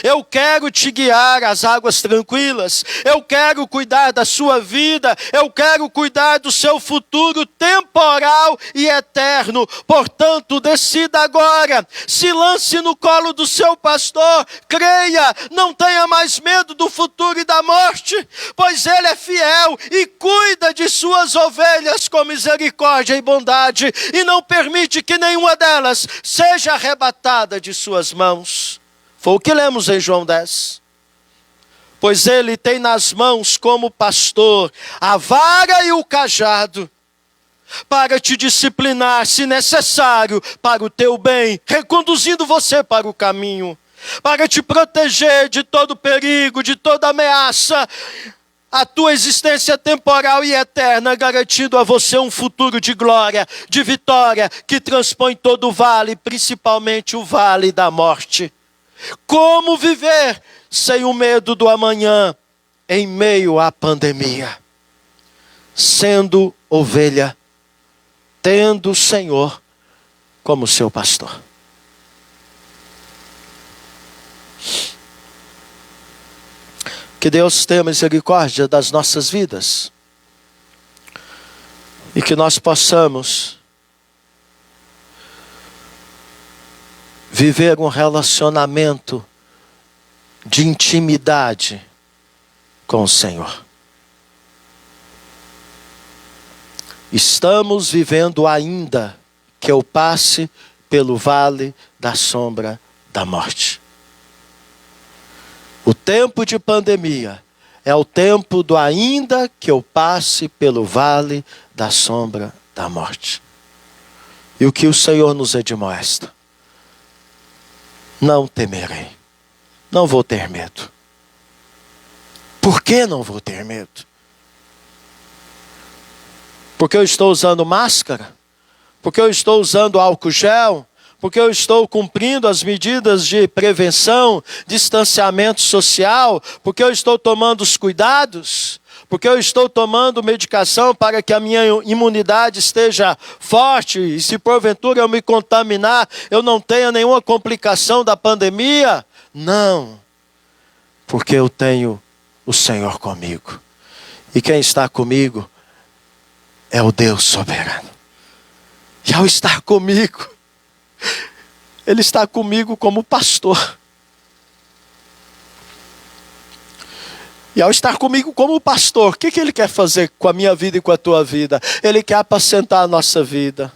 Eu quero te guiar às águas tranquilas. Eu quero cuidar da sua vida. Eu quero cuidar do seu futuro temporal e eterno. Portanto, decida agora. Se lance no colo do seu pastor. Creia, não tenha mais medo do futuro e da morte, pois Ele é fiel e cuida de suas ovelhas com misericórdia e bondade, e não permite que nenhuma delas seja arrebatada de suas mãos. Foi o que lemos em João 10. Pois Ele tem nas mãos como pastor a vara e o cajado, para te disciplinar, se necessário, para o teu bem, reconduzindo você para o caminho, para te proteger de todo perigo, de toda ameaça, a tua existência temporal e eterna, garantindo a você um futuro de glória, de vitória, que transpõe todo o vale, principalmente o vale da morte. Como viver sem o medo do amanhã em meio à pandemia? Sendo ovelha, tendo o Senhor como seu pastor. Que Deus tenha misericórdia das nossas vidas e que nós possamos viver um relacionamento de intimidade com o Senhor. Estamos vivendo ainda que eu passe pelo vale da sombra da morte. O tempo de pandemia é o tempo do ainda que eu passe pelo vale da sombra da morte. E o que o Senhor nos admoesta? Não temerei. Não vou ter medo. Por que não vou ter medo? Porque eu estou usando máscara? Porque eu estou usando álcool gel? Porque eu estou cumprindo as medidas de prevenção, distanciamento social? Porque eu estou tomando os cuidados? Porque eu estou tomando medicação para que a minha imunidade esteja forte, e se porventura eu me contaminar, eu não tenha nenhuma complicação da pandemia? Não, porque eu tenho o Senhor comigo. E quem está comigo é o Deus soberano. E ao estar comigo, Ele está comigo como pastor. E ao estar comigo como pastor, o que Ele quer fazer com a minha vida e com a tua vida? Ele quer apacentar a nossa vida.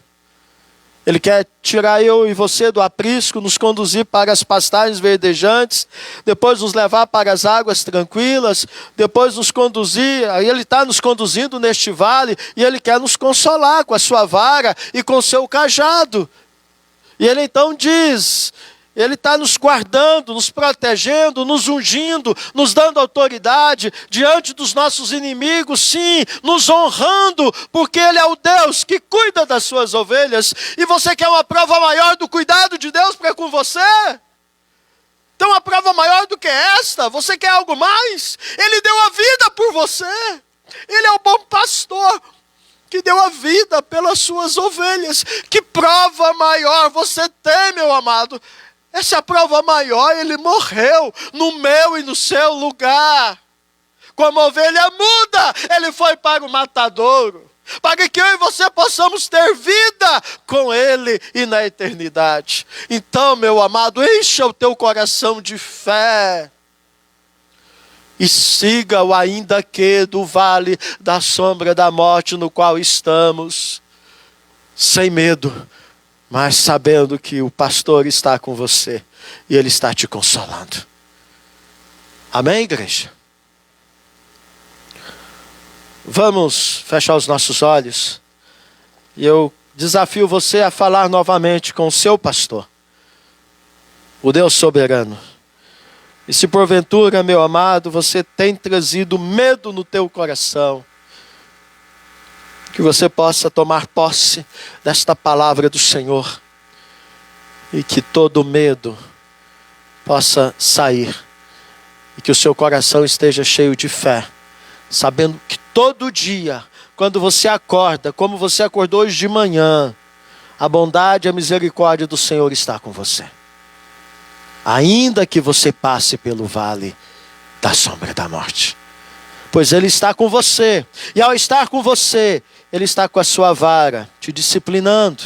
Ele quer tirar eu e você do aprisco, nos conduzir para as pastagens verdejantes, depois nos levar para as águas tranquilas, depois nos conduzir. Aí Ele está nos conduzindo neste vale e Ele quer nos consolar com a sua vara e com o seu cajado. E Ele então diz... Ele está nos guardando, nos protegendo, nos ungindo, nos dando autoridade diante dos nossos inimigos, sim, nos honrando, porque Ele é o Deus que cuida das suas ovelhas. E você quer uma prova maior do cuidado de Deus para com você? Tem uma prova maior do que esta? Você quer algo mais? Ele deu a vida por você. Ele é o bom pastor que deu a vida pelas suas ovelhas. Que prova maior você tem, meu amado? Essa é a prova maior. Ele morreu no meu e no seu lugar. como ovelha muda, ele foi para o matadouro, para que eu e você possamos ter vida com ele e na eternidade. Então, meu amado, encha o teu coração de fé e siga-o, ainda que do vale da sombra da morte no qual estamos, sem medo, mas sabendo que o pastor está com você e ele está te consolando. Amém, igreja? Vamos fechar os nossos olhos e eu desafio você a falar novamente com o seu pastor, o Deus soberano. E se porventura, meu amado, você tem trazido medo no teu coração, que você possa tomar posse desta palavra do Senhor e que todo medo possa sair e que o seu coração esteja cheio de fé, sabendo que todo dia, quando você acorda, como você acordou hoje de manhã, a bondade e a misericórdia do Senhor está com você. Ainda que você passe pelo vale da sombra da morte, pois Ele está com você, e ao estar com você, Ele está com a sua vara, te disciplinando,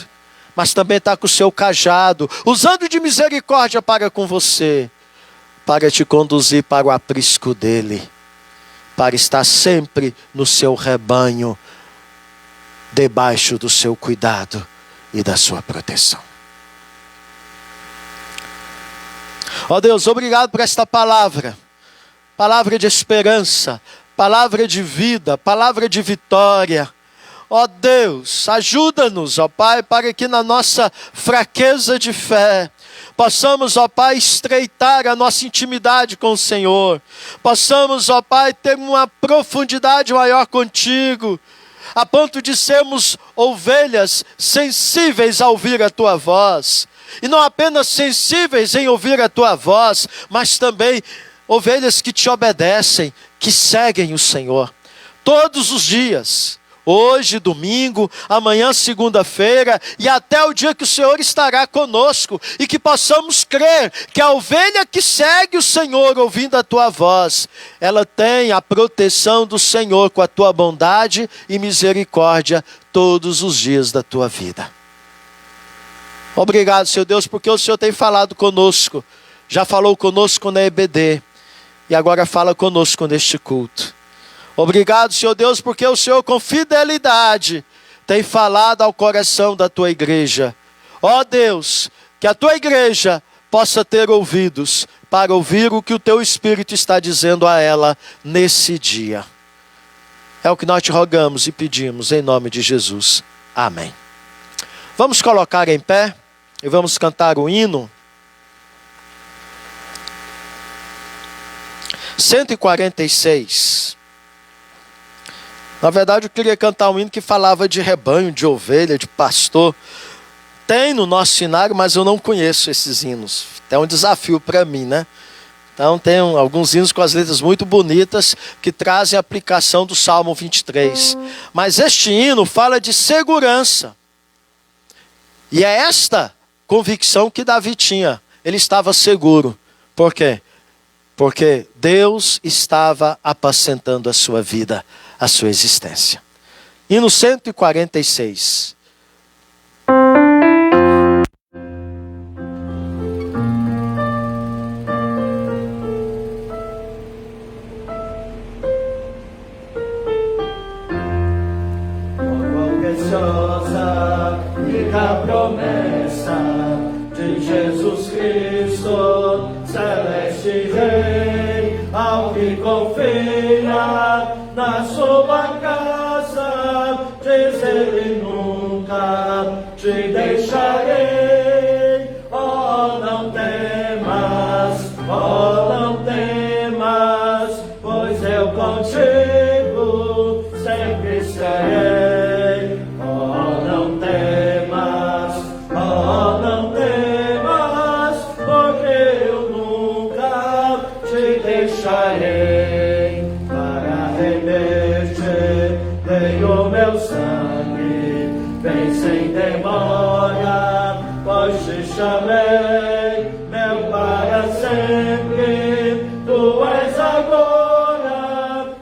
mas também está com o seu cajado, usando de misericórdia para com você, para te conduzir para o aprisco dEle, para estar sempre no seu rebanho, debaixo do seu cuidado e da sua proteção. Ó Deus, obrigado por esta palavra, palavra de esperança, palavra de vida, palavra de vitória. Ó Deus, ajuda-nos, ó Pai, para que na nossa fraqueza de fé, possamos, ó Pai, estreitar a nossa intimidade com o Senhor. Possamos, ó Pai, ter uma profundidade maior contigo, a ponto de sermos ovelhas sensíveis a ouvir a Tua voz. E não apenas sensíveis em ouvir a Tua voz, mas também ovelhas que Te obedecem, que seguem o Senhor. Todos os dias, hoje, domingo, amanhã, segunda-feira, e até o dia que o Senhor estará conosco, e que possamos crer que a ovelha que segue o Senhor, ouvindo a Tua voz, ela tem a proteção do Senhor com a Tua bondade e misericórdia todos os dias da tua vida. Obrigado, Senhor Deus, porque o Senhor tem falado conosco, já falou conosco na EBD, e agora fala conosco neste culto. Obrigado, Senhor Deus, porque o Senhor com fidelidade tem falado ao coração da tua igreja. Ó Deus, que a tua igreja possa ter ouvidos para ouvir o que o teu Espírito está dizendo a ela nesse dia. É o que nós te rogamos e pedimos em nome de Jesus. Amém. Vamos colocar em pé e vamos cantar o hino 146. Na verdade, eu queria cantar um hino que falava de rebanho, de ovelha, de pastor. Tem no nosso cenário, mas eu não conheço esses hinos. É um desafio para mim, né? Então tem alguns hinos com as letras muito bonitas que trazem a aplicação do Salmo 23. Mas este hino fala de segurança. E é esta convicção que Davi tinha. Ele estava seguro. Por quê? Porque Deus estava apacentando a sua vida, a sua existência. Hino 146. A promessa de Jesus Cristo, celeste Rei, ao que confia na sua casa, diz ele: nunca te deixarei. Oh, não temas, pois eu contigo sempre serei. Para remer-te, vem o meu sangue, vem sem demora, pois te chamei, meu para sempre, tu és agora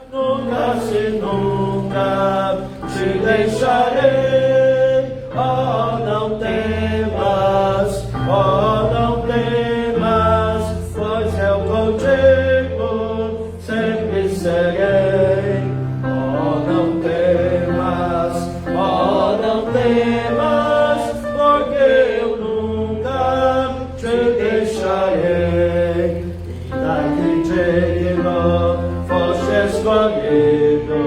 daqui digno, foste escolhido,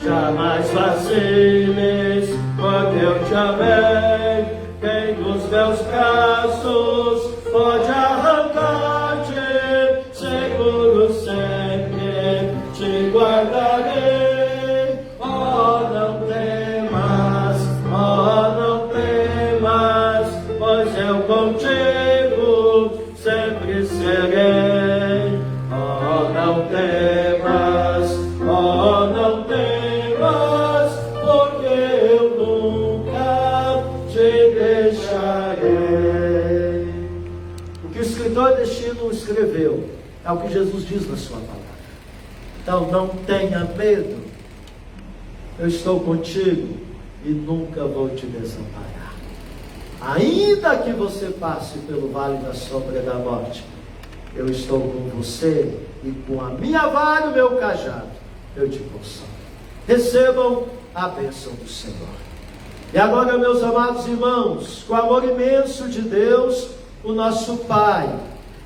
jamais vaciles, porque eu te amei. Quem dos meus braços pode arrancar-te? Seguro sempre te guardarei. Oh, não temas, pois eu contigo sempre serei. Oh, não temas, porque eu nunca te deixarei. O que o escritor destino escreveu é o que Jesus diz na sua palavra. Então não tenha medo, eu estou contigo e nunca vou te desamparar. Ainda que você passe pelo vale da sombra da morte, eu estou com você e com a minha vara e o meu cajado eu te consolo. Recebam a bênção do Senhor. E agora, meus amados irmãos, com o amor imenso de Deus, o nosso Pai,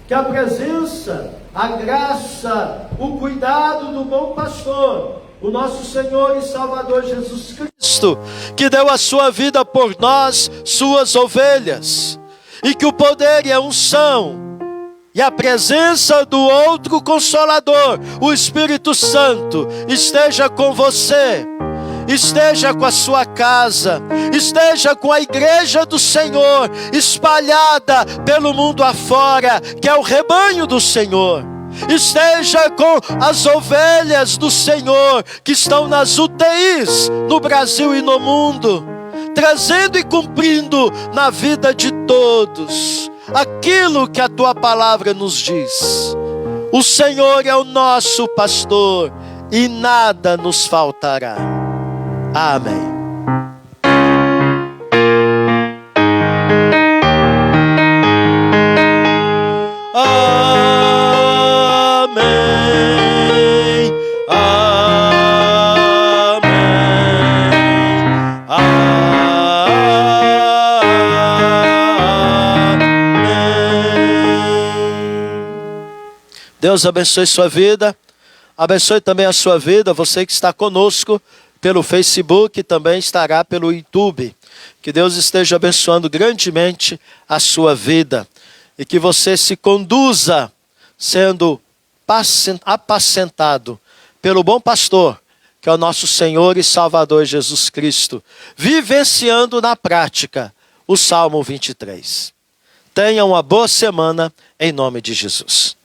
que a presença, a graça, o cuidado do bom pastor, o nosso Senhor e Salvador Jesus Cristo, que deu a sua vida por nós, suas ovelhas, e que o poder e a unção e a presença do outro Consolador, o Espírito Santo, esteja com você, esteja com a sua casa, esteja com a igreja do Senhor, espalhada pelo mundo afora, que é o rebanho do Senhor. Esteja com as ovelhas do Senhor, que estão nas UTIs, no Brasil e no mundo, trazendo e cumprindo na vida de todos aquilo que a tua palavra nos diz. O Senhor é o nosso pastor e nada nos faltará. Amém. Deus abençoe sua vida, abençoe também a sua vida, você que está conosco pelo Facebook, também estará pelo YouTube. Que Deus esteja abençoando grandemente a sua vida e que você se conduza sendo apacentado pelo bom pastor, que é o nosso Senhor e Salvador Jesus Cristo, vivenciando na prática o Salmo 23. Tenha uma boa semana em nome de Jesus.